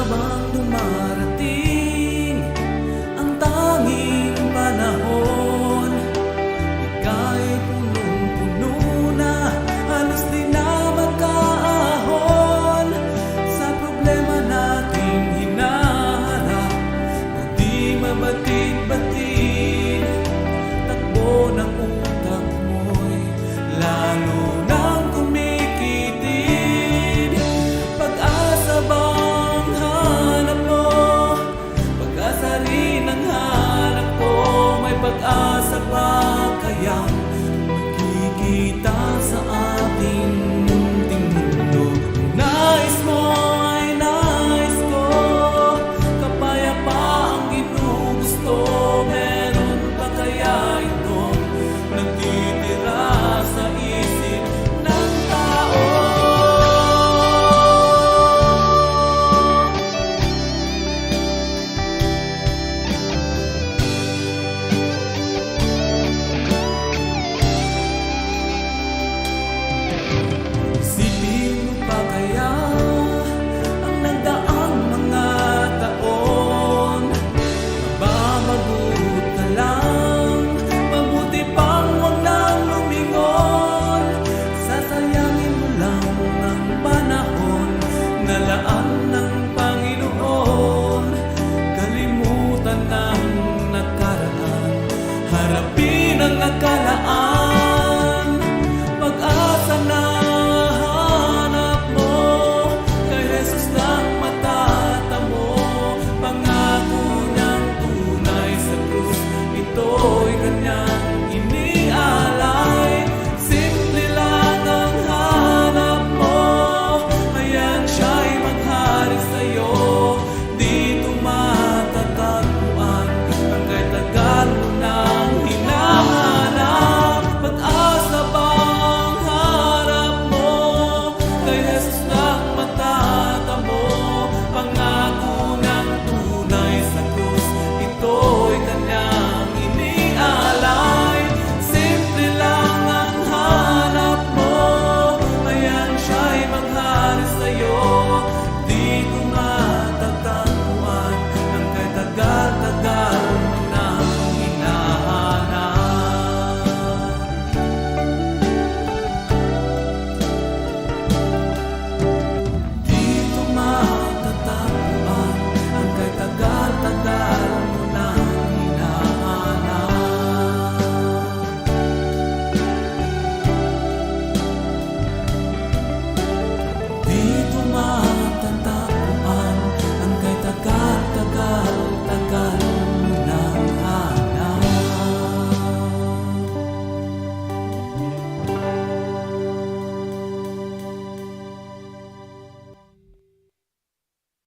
bang dumarating ang tanging panahon? Ika'y punong-puno na, halos di na magkaahon sa problema nating hinaharap na di mabatid-batid. Takbo ng utak mo'y lalo nang kumikitid. Pag-asa bang hanap mo? Pag-asa rin ang hanap ko. May pag-asa ba kayang makikita sa ating munting mundo? Nais mo ay nais ko, kapayapaang ginugusto. Meron pa kaya itong nagtitira sa isip ng tao? Isipin mo pa kaya ang nagdaang mga taon? Mababagot ka lang, mabuti pang huwag nang lumingon. Sasayangin mo lang ang panahon na laan ng Panginoon. Kalimutan ang nakaraan, harapin ang nakalaan. Pag-asa na hanap mo, kay Jesus lang matatamo. Pangako niyang tunay sa krus, ito'y kanyang inialay. Simple lang ang hanap mo, hayaan siya'y maghari sa'yo. Dito matatagpuan ang kahit tagal mo nang hinahanap. Pag-asa bang hanap mo? Kay Jesus lang